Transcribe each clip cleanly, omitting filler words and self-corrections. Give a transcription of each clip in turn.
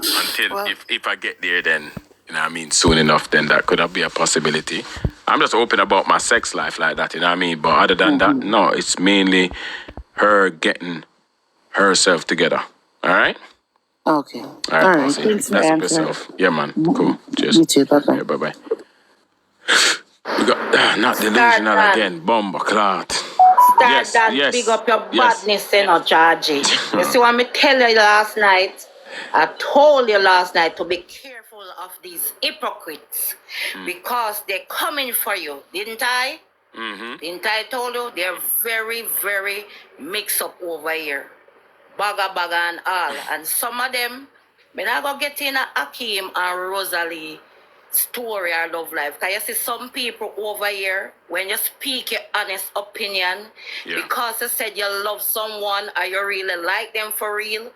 until Well, if I get there, then you know what I mean, soon enough, then that could be a possibility. I'm just open about my sex life like that, you know what I mean. But other than that, no, it's mainly her getting herself together. All right. okay. All All right, right. Posse. Thanks for Bless up answering. yourself. Yeah, man. Cool. Cheers. You too. Bye bye. Yeah, bye bye. We got not Start delusional that. again. Bomber clot. Start Yes, that. Big yes, up your yes. badness, Georgie. You see what me tell you last night? I told you last night to be careful of these hypocrites because they're coming for you, didn't I? Didn't I told you? They're very, very mixed up over here. Baga and all. And some of them, me not go get in a Akeem and Rosalee story or love life. Because you see some people over here, when you speak your honest opinion, because you said you love someone or you really like them for real,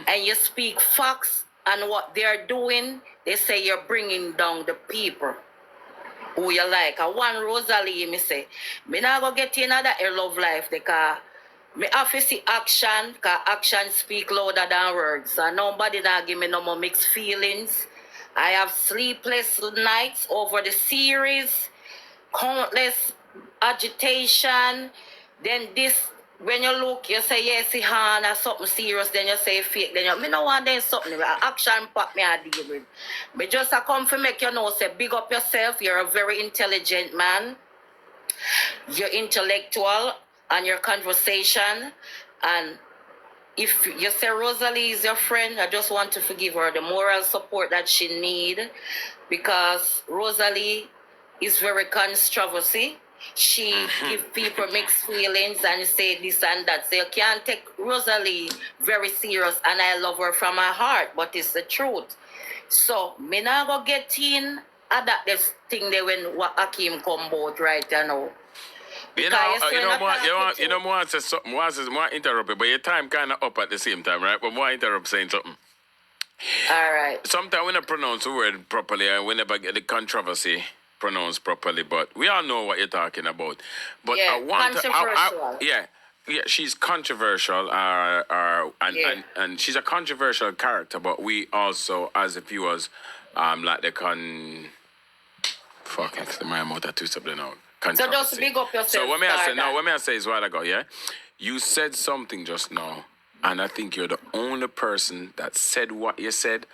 and you speak facts and what they're doing, they say you're bringing down the people who you like. And one Rosalee, me say, me not go get in that love life because me have to see action, because action speak louder than words. And nobody not give me no more mixed feelings. I have sleepless nights over the series, countless agitation. Then this, when you look, you say, yes, see, Hannah, something serious, then you say fake. Then you, me no want then something, action pack me I deal with. Me just a come to make you know, say, big up yourself, you're a very intelligent man. You're intellectual and your conversation. And if you say Rosalee is your friend, I just want to forgive her the moral support that she need, because Rosalee is very controversy. She give people mixed feelings and say this and that. So you can't take Rosalee very serious, and I love her from my heart, but it's the truth. So me not go get in at that this thing there when what Akeem come about right now. You know, more say something, more interrupt it, but your time kind of up at the same time, right? But more interrupt saying something. All right. Sometimes we don't pronounce the word properly and we never get the controversy pronounced properly, but we all know what you're talking about. But Yeah, I want controversial. yeah, she's controversial, and she's a controversial character, but we also, as the viewers, like fuck it, my mouth are twisted up there now. So just big up yourself. So what may I say is a while ago, yeah? You said something just now, and I think you're the only person that said what you said,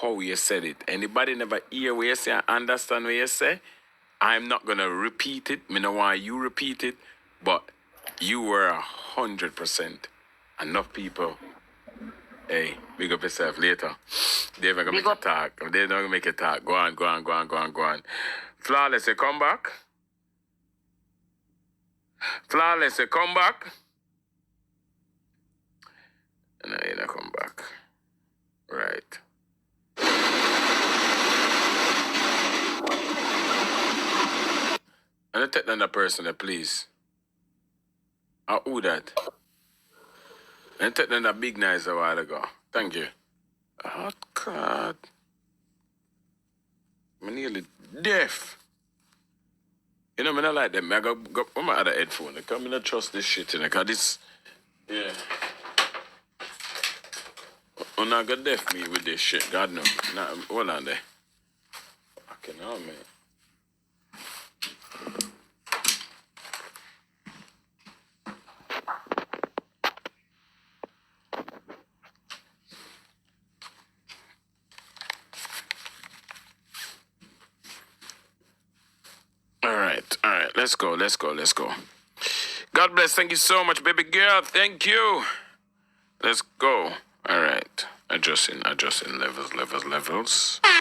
how you said it. Anybody never hear what you say and understand what you say? I'm not gonna repeat it. Me know why you repeat it, but you were 100%. Enough people. Hey, big up yourself later. They're gonna make you talk. They're not gonna make you talk. Go on. Flawless, you come back. Flawless, you come back. No, you don't come back. Right. And I take another person, please. Who that? And take another big nice a while ago. Thank you. Oh, God. I'm nearly deaf. You know, I don't like them. I go on my other headphone. I don't trust this shit, you know, because this, yeah. I'm not gonna deaf me with this shit. God no. Nah, hold on there. Fucking hell, man. All right. Let's go. God bless. Thank you so much, baby girl. Thank you. Let's go. All right. Adjusting levels. All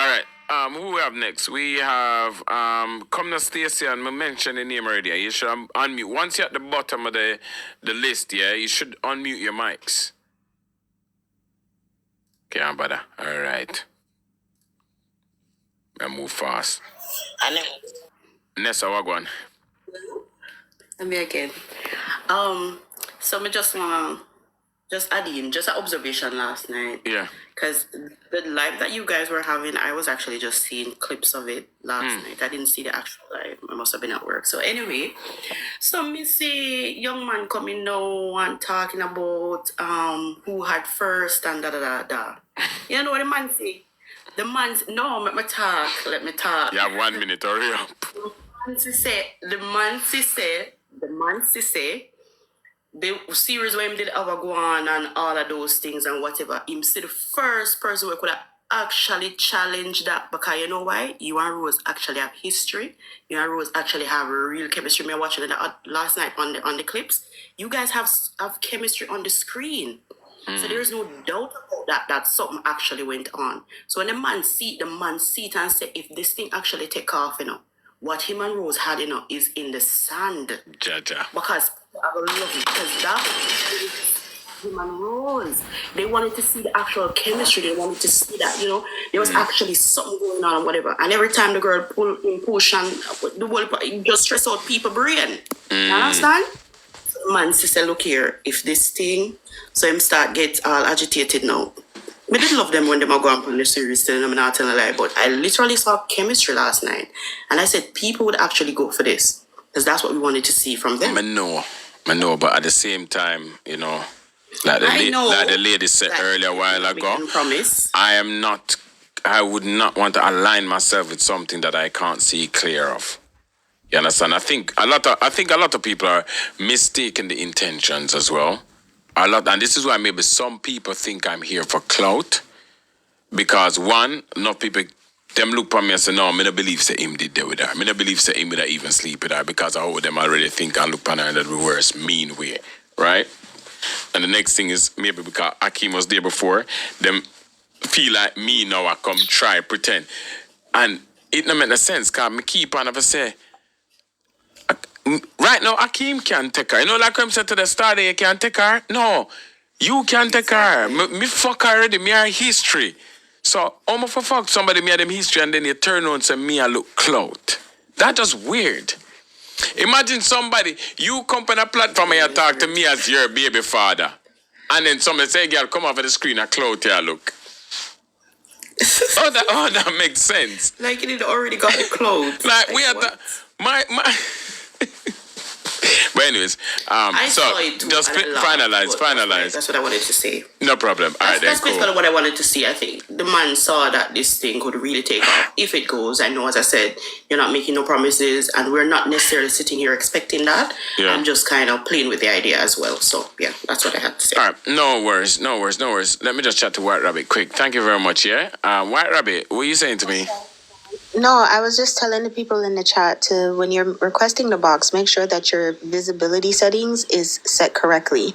right. Who we have next? We have Comna Stacy, and we mentioned the name already. You should unmute. Once you're at the bottom of the list, yeah, you should unmute your mics. Okay, I'm better. All right. I move fast. Nessa, what one? Let me again. So me just want just Adim, just an observation last night. Yeah. Because the live that you guys were having, I was actually just seeing clips of it last night. I didn't see the actual live. I must have been at work. So anyway, so me see young man coming now and talking about who had first and da da da da. You know what the man say? The man no, let me talk. Let me talk. You have 1 minute, hurry up. The man say the series where him did ever go on and all of those things and whatever, him see the first person who could have actually challenged that, because you know why? You and Rose actually have history. You and Rose actually have real chemistry. Me watching it last night on the clips. You guys have chemistry on the screen. So there's no doubt about that something actually went on. So when the man see it and say, if this thing actually take off, what him and Rose had, is in the sand. Jaja. Because I will love it. Because that him and Rose. They wanted to see the actual chemistry. They wanted to see that, there was actually something going on and whatever. And every time the girl push and the whole it just stress out people's brain. You understand? Man, sister, look here. If this thing, so him start get all agitated now. I did love them when they were going on the series, telling them not telling a lie, but I literally saw chemistry last night. And I said people would actually go for this. Because that's what we wanted to see from them. I know, but at the same time, like the lady said earlier a while ago, I would not want to align myself with something that I can't see clear of. You understand? I think a lot of people are mistaking the intentions as well. And this is why maybe some people think I'm here for clout. Because one, enough people them look at me and say, no, I don't believe say him did that with her. I don't believe say him would even sleep with her, because all of them already think and look at her in the reverse mean way. Right? And the next thing is maybe because Akeem was there before, them feel like me now I come try pretend. And it don't make no sense, because me keep on ever say, right now, Akeem can't take her. Like I'm said to the start, you can't take her. No, you can't take her. Me fuck her already. Me are history. So, for fuck somebody me them history and then you turn on and say me I look clout. That's just weird. Imagine somebody, you come on a platform and you talk to me as your baby father. And then somebody say, girl, come off of the screen and clout here, look. that makes sense. Like you already got the clothes. Like we had my But anyways, so just finalize. That's what I wanted to say. No problem. All right, that's cool. basically what I wanted to see. I think the man saw that this thing could really take off. If it goes, I know, as I said, you're not making no promises, and we're not necessarily sitting here expecting that. Yeah. I'm just kind of playing with the idea as well. So yeah, that's what I had to say. All right, no worries. Let me just chat to White Rabbit quick. Thank you very much. Yeah, White Rabbit, what are you saying to me? No, I was just telling the people in the chat to, when you're requesting the box, make sure that your visibility settings is set correctly.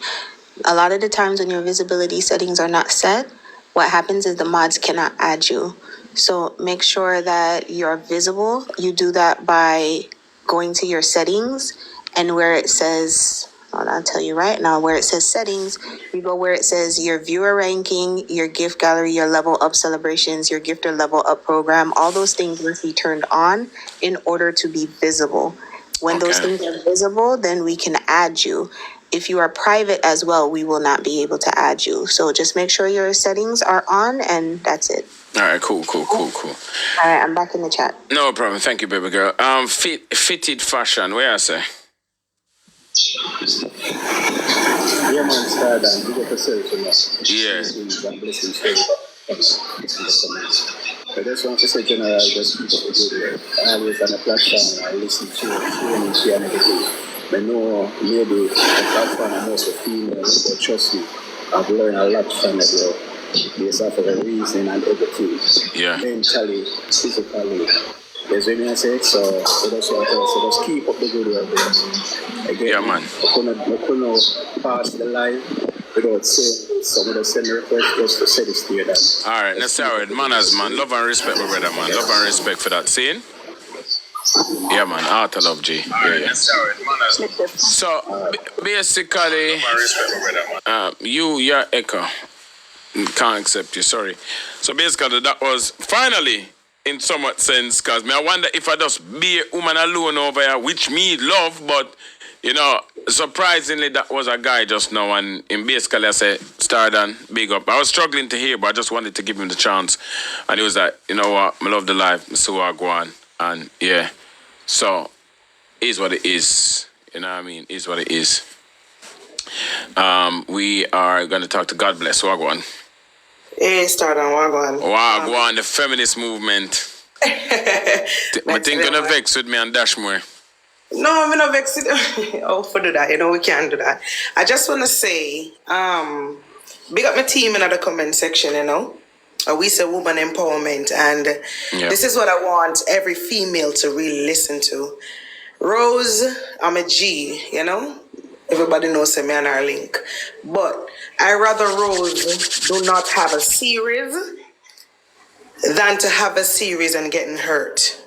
A lot of the times when your visibility settings are not set, what happens is the mods cannot add you. So make sure that you're visible. You do that by going to your settings, and where it says, I'll tell you right now, where it says settings, you go where it says your viewer ranking, your gift gallery, your level up celebrations, your gifter level up program. All those things must be turned on in order to be visible. When those things are visible, then we can add you. If you are private as well, we will not be able to add you. So just make sure your settings are on, and that's it. All right, cool. All right, I'm back in the chat. No problem. Thank you, baby girl. Fitted fashion, where I say? Yeah, man, start and you get yourself to know. Yeah. Blessings for you. I just want to say, general, just keep up the good work. I always on a platform, I listen to it, and everything. I know maybe a platform and also females, but trust me, I've learned a lot from it, bro. Based off of the reason and everything. Yeah. Mentally, physically. That's what I say. So that's what I say. So just keep up the good work, bro. Again, yeah, man. I couldn't pass the line without saying someone send a request just to say this to you. All right, that's all right. Manners, man. Love and respect, my brother, man. Love and respect for that saying. Yeah, man. Art of love, G. Yeah. So, basically, your echo. Can't accept you, sorry. So, basically, that was finally, in somewhat sense, because I wonder if I just be a woman alone over here, which me love, but You know, surprisingly, that was a guy just now, and in basically I said, Stardan, big up. I was struggling to hear, but I just wanted to give him the chance. And he was like, you know what, I love the life, so I go on. And yeah, so, is what it is. You know what I mean? Is what it is. We are going to talk to God Bless Wagwan. Hey, Stardan, Wagwan. Wagwan, the feminist movement. I think you're going to vex with me and Dashmore. No, I'm not vexed. Oh, for do that. You know, we can't do that. I just want to say, big up my team in the comment section, you know. We say woman empowerment, and this is what I want every female to really listen to. Rose, I'm a G, you know. Everybody knows me and our link. But I rather Rose do not have a series than to have a series and getting hurt.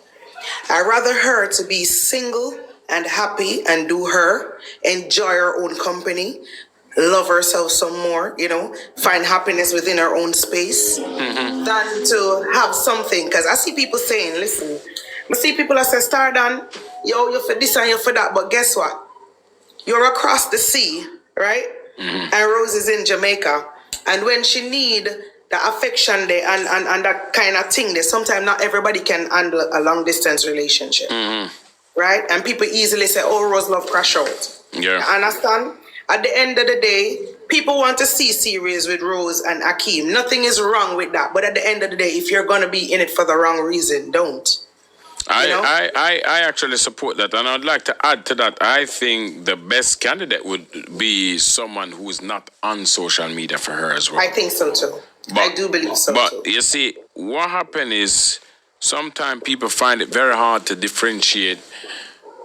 I rather her to be single and happy and do her, enjoy her own company, love herself some more, you know, find happiness within her own space, than to have something. Because I see people saying, listen, I see people that say, Stardan, yo, you're for this and you're for that, but guess what? You're across the sea, right? And Rose is in Jamaica. And when she need the affection there and that kind of thing there, sometimes not everybody can handle a long distance relationship. Right? And people easily say, oh, Rose love crash out. Yeah. You understand? At the end of the day, people want to see series with Rose and Akeem. Nothing is wrong with that. But at the end of the day, if you're going to be in it for the wrong reason, don't. I actually support that, and I'd like to add to that. I think the best candidate would be someone who is not on social media for her as well. I think so too. I do believe so too. But you see, what happened is sometimes people find it very hard to differentiate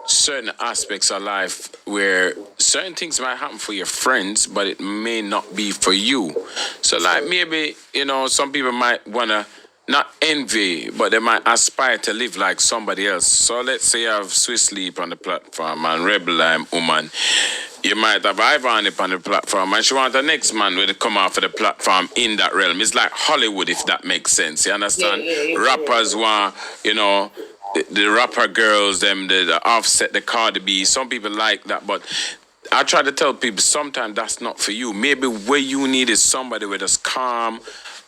certain aspects of life where certain things might happen for your friends, but it may not be for you. So like maybe, you know, some people might want to not envy, but they might aspire to live like somebody else. So let's say you have Swiss Sleep on the platform and Rebel Woman. You might have Ivan up on the platform, and she want the next man to come off of the platform in that realm. It's like Hollywood, if that makes sense. You understand? Rappers want, you know, the rapper girls, them, the Offset, the Cardi B. Some people like that, but I try to tell people sometimes that's not for you. Maybe what you need is somebody with us calm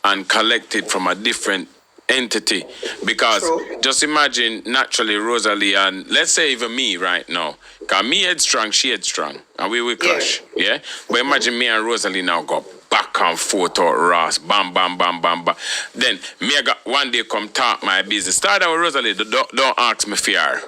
and collected from a different entity. Because just imagine naturally Rosalee and let's say even me right now. Because me headstrong, she headstrong. And we will clash. Yeah? But imagine me and Rosalee now go back and forth out Ross. Bam, bam, bam, bam, bam. Then me I got one day come talk my business. Start out with Rosalee, don't ask me for her.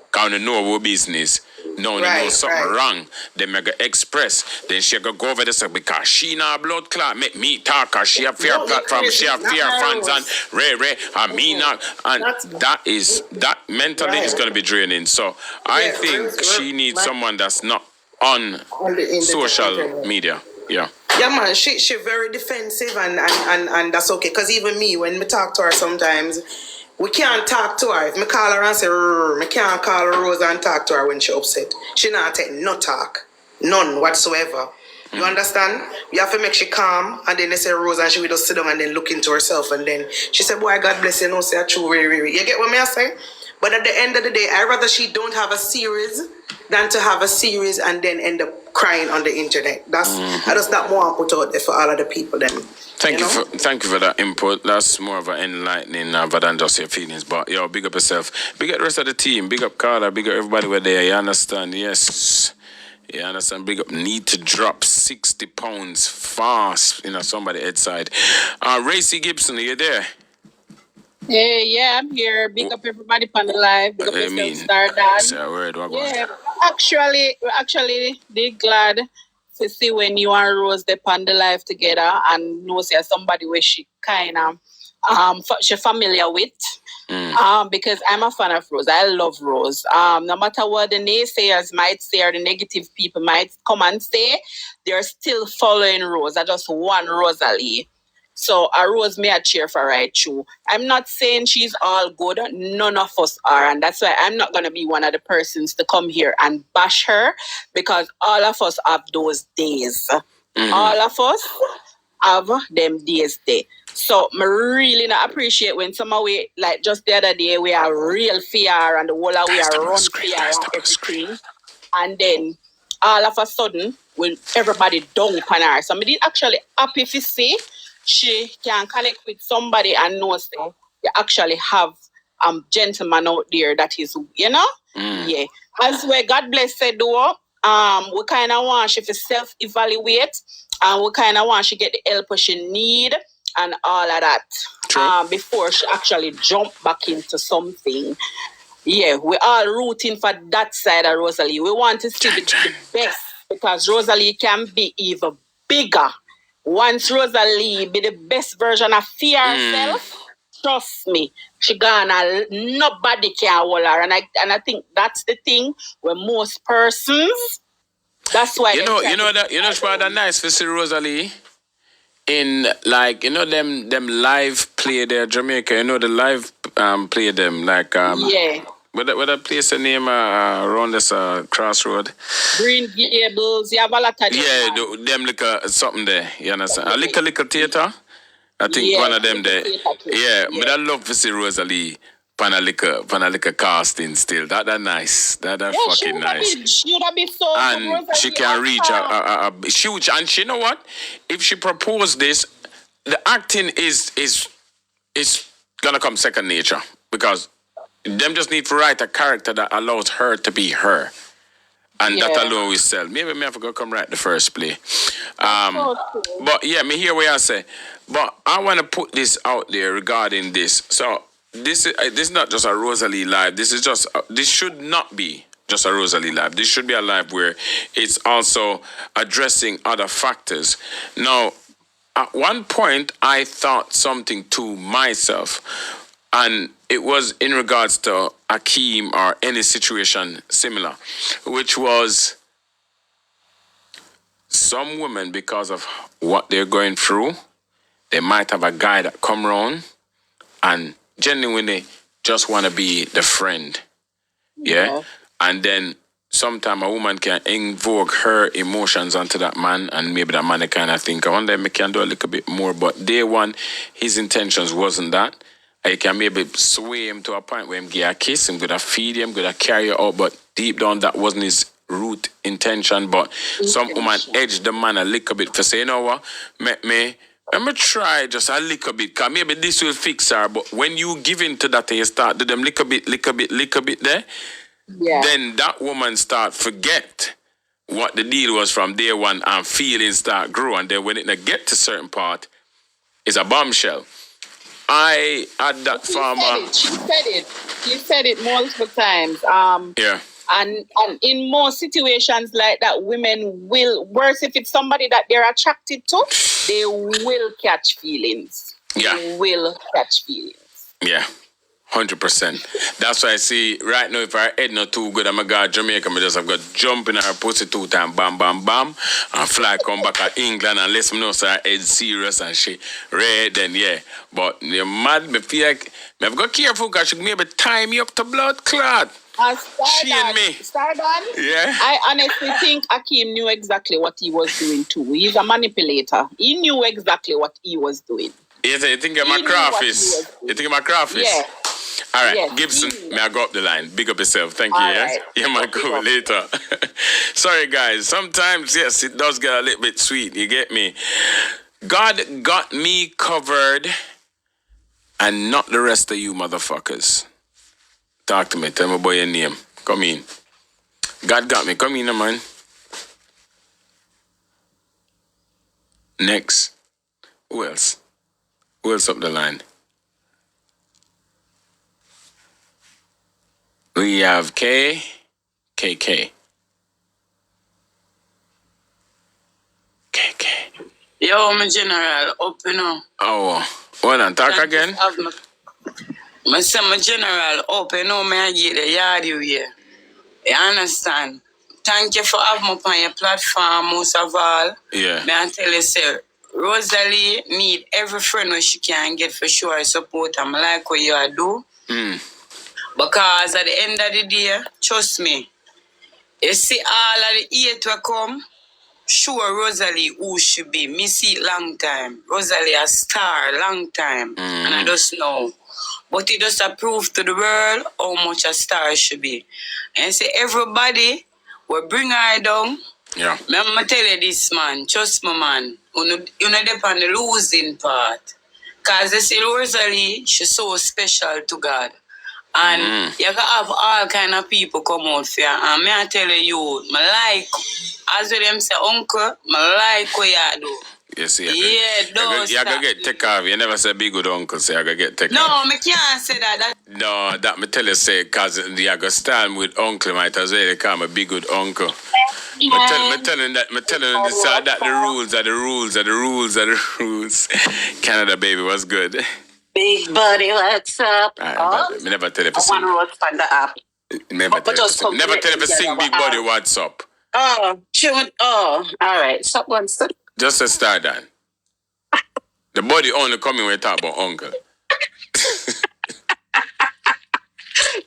Because I know what business. No, you know something wrong. Then me go express. Then she go over this because she not blood clot. Make me talk because she have fear platform. She have fear fans and Ray and me not. And that mentally is going to be draining. So I think she needs someone that's not on social media. Yeah. Yeah, man, she very defensive and that's okay. Because even me, when me talk to her sometimes, we can't talk to her. If me call her and say, me can't call her Rose and talk to her when she upset. She not take no talk. None whatsoever. You understand? You have to make she calm, and then they say Rose, and she will just sit down and then look into herself, and then she said, boy, God bless you, no say a true, really. You get what me I say? But at the end of the day, I rather she don't have a series than to have a series and then end up crying on the internet. I just not more put out there for all of the people then. Thank you for that input. That's more of an enlightening rather than just your feelings. But yo, big up yourself. Big up the rest of the team. Big up Carla. Big up everybody were there. You understand? Yes. You understand? Big up. Need to drop 60 pounds fast. You know, somebody outside. Racy Gibson, are you there? Hey, yeah, I'm here. Big up everybody on the live. Big up yourself, Stardan. Say a word. Yeah, actually, they glad to see when you and Rose they on the live together and know say somebody where she kind of she familiar with. Because I'm a fan of Rose. I love Rose. No matter what the naysayers might say or the negative people might come and say, they're still following Rose. I just want Rosalee. So a Rose may a cheer for right through. I'm not saying she's all good. None of us are. And that's why I'm not going to be one of the persons to come here and bash her, because all of us have those days. All of us have them days there. So I really not appreciate when some of we, like just the other day, we are real fear and the whole of we are run fear and everything. And then all of a sudden, will everybody down upon her. So I did actually happy to see she can connect with somebody and know say you actually have gentleman out there that is, yeah. As where God bless said though, we kind of want she to self-evaluate and we kind of want she get the help she need and all of that. Before she actually jump back into something. Yeah, we are rooting for that side of Rosalee. We want to see the best because Rosalee can be even bigger. Once Rosalee be the best version of herself, trust me, she gonna nobody can hold her. And I think that's the thing where most persons. That's why you know why that nice to see Rosalee in like them live play there Jamaica. The live play them like yeah. What that place the name around this crossroad? Green Gables, you have a lot of them. Yeah, them like something there. You understand? A little theater. I think one of them there. Yeah, but I love to see Rosalee Panalica casting still. That nice. That fucking nice. She would be so and good, she can reach a huge. And she know what? If she proposed this, the acting is gonna come second nature because them just need to write a character that allows her to be her. And that alone will sell. Maybe me have to go come write the first play. But yeah, me hear what I say. But I want to put this out there regarding this. So this is not just a Rosalee live. This should not be just a Rosalee live. This should be a live where it's also addressing other factors. Now, at one point, I thought something to myself. And it was in regards to Akeem or any situation similar, which was some women, because of what they're going through, they might have a guy that come around and genuinely just want to be the friend. Yeah? And then sometimes a woman can invoke her emotions onto that man, and maybe that man kind of think, I wonder if I can do a little bit more. But day one, his intentions wasn't that. I can maybe sway him to a point where him give a kiss, him gonna feed him, gonna carry her out, but deep down that wasn't his root intention. But some woman edged the man a little bit to say, you know what, let me try just a little bit, cause maybe this will fix her. But when you give in to that and you start do them little bit there, then that woman start forget what the deal was from day one and feelings start grow. And then when it get to certain part, it's a bombshell. I had that farmer. She said it multiple times. Yeah. And in most situations like that, women will, worse if it's somebody that they're attracted to, they will catch feelings. Yeah. They will catch feelings. Yeah. 100%. That's why I see right now if our head not too good, I'm going to Jamaica, I just have got jump in her pussy 2 times, bam, bam, bam, and fly come back to England and let me know so her head serious and she red, then yeah. But you're mad, me feel like, me have got careful because she maybe tie me up to blood clot. She and me. Stardon? Yeah. I honestly think Akeem knew exactly what he was doing too. He's a manipulator. He knew exactly what he was doing. You think I'm a crawfish? You think I'm a crawfish? Yeah. All right, yes, Gibson, may I go up the line? Big up yourself. Thank you, yes? Right. Yeah, man, go later. Sorry, guys. Sometimes, yes, it does get a little bit sweet. You get me? God got me covered and not the rest of you motherfuckers. Talk to me. Tell me about your name. Come in. God got me. Come in, man. Next. Who else? Who else up the line? We have KK. Yo, my general, up, you know. Oh, hold on, talk again. I say my general, up, you know, me I get the yard you here. You understand? Thank you for having me on your platform, most of all. Yeah. May I tell you, sir, Rosalee need every friend where she can get for sure support. I'm like what you are do. Because at the end of the day, trust me, you see all of the hate will come, sure Rosalee who she be. Me see it long time. Rosalee a star long time. And I just know. But it just a prove to the world how much a star she be. And say everybody will bring her down Yeah. Let me tell you this, man. Trust me, man. You know depend on the losing part. Because you see, Rosalee, she's so special to God. And you can have all kind of people come out for you. And me I tell you, I like, as with them say, uncle, I like what you do. You see, Yeah, gotta get take off. You never say be good uncle, say I gotta get take off. No, me can't say that. No, that me tell you say, cause you gotta stand with uncle, might as well call me be good uncle. Me telling that the rules are the rules are the rules are the rules. Canada baby, what's good? Big buddy, what's up? Me never tell you to I sing. want to find the app. Never tell you to sing big buddy, what's up? All right. So what's the Just a start then. The body only coming when you talk about uncle.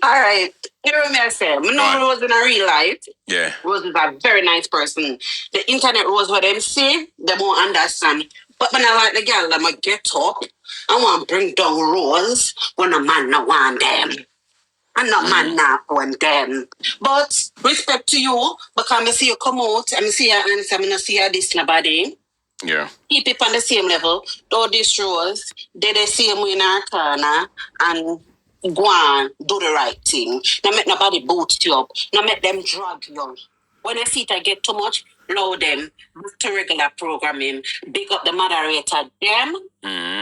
all right. Hear me I say. Me know Rose in a real life. Yeah. Rose is a very nice person. The internet Rose what them say, they won't understand. But when I like the girl, I'm going get up. I want to bring down Rose when a man no want them. And not man not want them. But respect to you, because I see you come out, and I see you answer, I not see you this nobody. Yeah. Keep it on the same level. Though this Rose, they see him in our corner and go on, do the right thing. Not make nobody boot you up. Not make them drag you. When I see it, I get too much, load them to regular programming. Big up the moderator, them.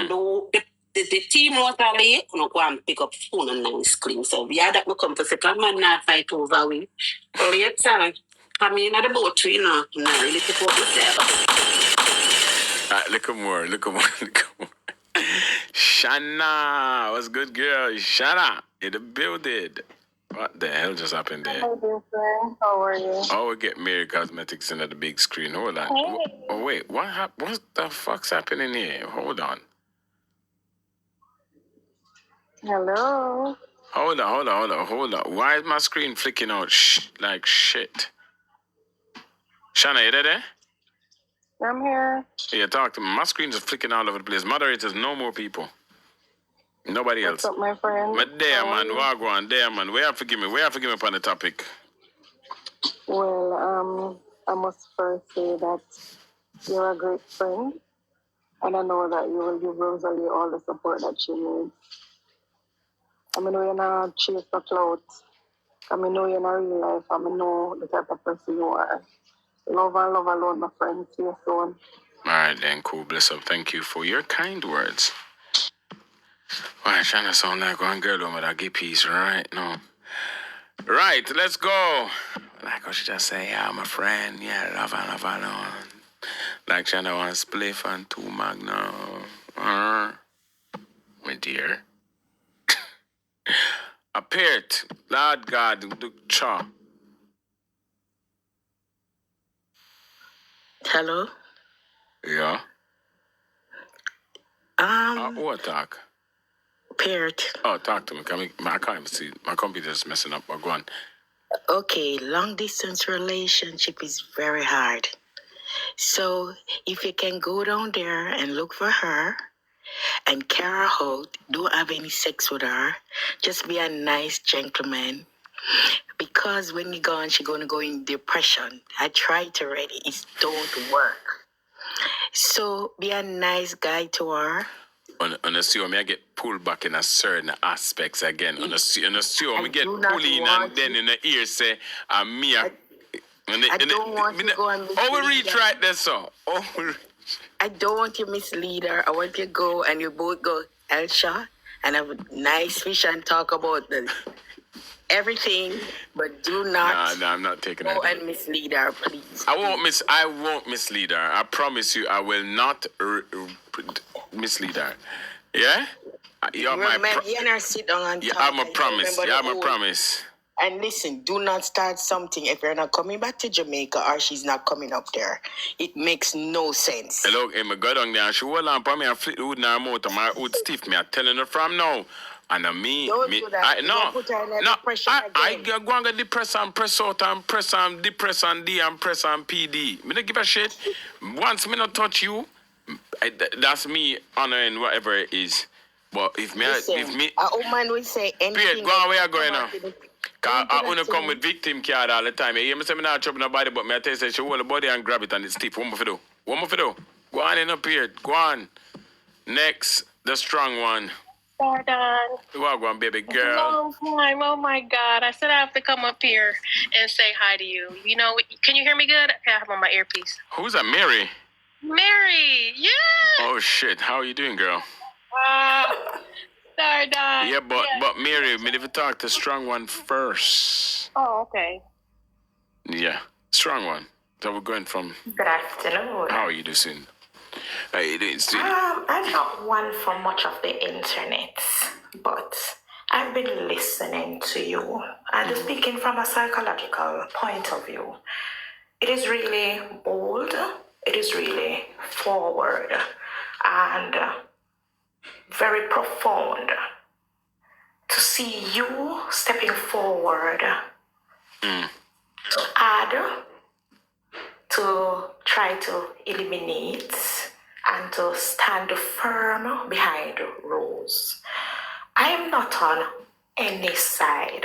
Do the team Rosalee, no go and pick up phone and nice clean. So yeah, that will come for second man not fight over we. Later, come in at the boat, you know, not really pick up myself. Look more. Shanna, what's good, girl? Shanna, in the building. What the hell just happened there? How are you? Oh, we get Mary Cosmetics in at the big screen. Hold on. Oh, wait. What the fuck's happening here? Hold on. Hello. Hold on. Why is my screen flicking out like shit? Shanna, you there? I'm here. Yeah, talk to me. My screens are flicking all over the place. Moderators, no more people. Nobody else. What's up, my friend? But there, man. Wagwan, there, man. Where you forgive me upon the topic? Well, I must first say that you're a great friend, and I know that you will give Rosalie all the support that she needs. I mean, we're not chase the clout. I mean, know you're in a real life. I mean, know the type of person you are. Love and love alone, my friend. See you soon. All right, then. Cool. Bless up. Thank you for your kind words. All right, trying to sound like one girl with a give peace right now. Right, let's go. Like I should just say, yeah, I'm a friend. Yeah, love alone. Like Shanna wants spliff and 2 Magnum. My dear. Appeared. Lord God, the cha. Hello? Yeah. What talk? Parrot. Oh, talk to me. I can't even see. My computer's messing up. But go on. Okay, long distance relationship is very hard. So if you can go down there and look for her and carry her out, don't have any sex with her, just be a nice gentleman. Because when you're gone, she's gonna go in depression. I tried already, it don't work. So be a nice guy to her. On assume I get pulled back in a certain aspects again. On assume I get pulled in and then in the ear say, me. I don't want you to go and mislead her. Oh, we reach right there, so. I don't want you to mislead her. I want you to go and you both go Elsha and have a nice fish and talk about everything, but do not. No, I'm not taking go that. And mislead her, please. I won't mislead her. I promise you, I will not mislead her. Yeah? You're my sit down and talk. I'm a promise. Yeah, I'm a promise. And listen, do not start something if you're not coming back to Jamaica or she's not coming up there. It makes no sense. Hello, I go down there and she hold on for me and flick the wood in her mouth and my wood stiff. Me, I'm telling her from now. And don't do that. I go and get depressed and press out and press and depress and D and press and PD. Me don't give a shit. Once me not touch you, that's me honoring whatever it is. But if me, listen, a woman will say anything. Period, go on where you going now. Cause I wanna come with victim card all the time. You hear me say me not trouble nobody, but me I tell you say she hold the body and grab it and it's stiff. What more for do? What more for do? Go on in up here. Go on. Next, the strong one. Pardon. Go on, baby girl. Long time. Oh my God. I said I have to come up here and say hi to you. You know, can you hear me good? I have on my earpiece. Who's that, Mary? Mary. Yeah. Oh shit, how are you doing, girl? Sorry, Don. Yeah, but Mary, me need to talk to strong one first. Oh, okay. Yeah, strong one. So we're going from. Good afternoon. How are you doing? How are you doing, sweetie? I'm not one for much of the internet, but I've been listening to you and speaking from a psychological point of view. It is really bold, it is really forward, and very profound to see you stepping forward to add, to try to eliminate, and to stand firm behind Rose. I am not on any side.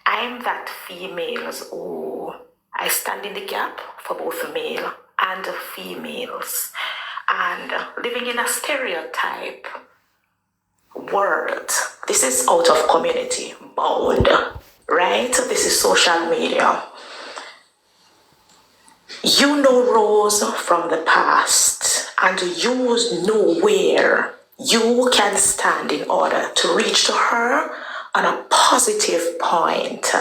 I am that females who I stand in the gap for both male and females. And living in a stereotype world, this is out of community bound, right? This is social media. You know Rose from the past, and you know where you can stand in order to reach to her on a positive point.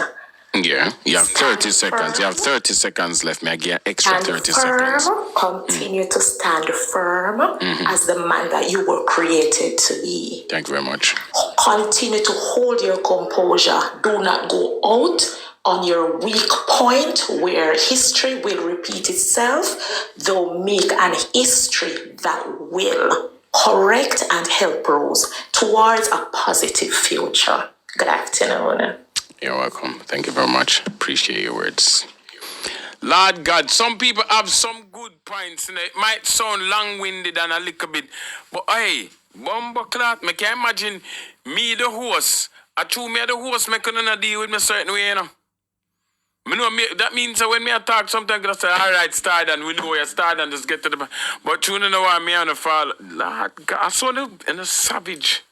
Yeah, you have 30 seconds. You have 30 seconds left. May I get extra 30 seconds? Continue to stand firm as the man that you were created to be. Thank you very much. Continue to hold your composure. Do not go out on your weak point where history will repeat itself. Though make an history that will correct and help Rose towards a positive future. Good afternoon. You're welcome. Thank you very much. Appreciate your words. Lord God, some people have some good points and it might sound long-winded and a little bit, but hey, bumbo clot, me can imagine me the host. I true me the host, me couldn't deal with me certain way, you know. Me know me, that means that when me talk, sometimes I say, all right, start and we know where you start and just get to the. But you know why me on the fall. Lord God, I saw the savage.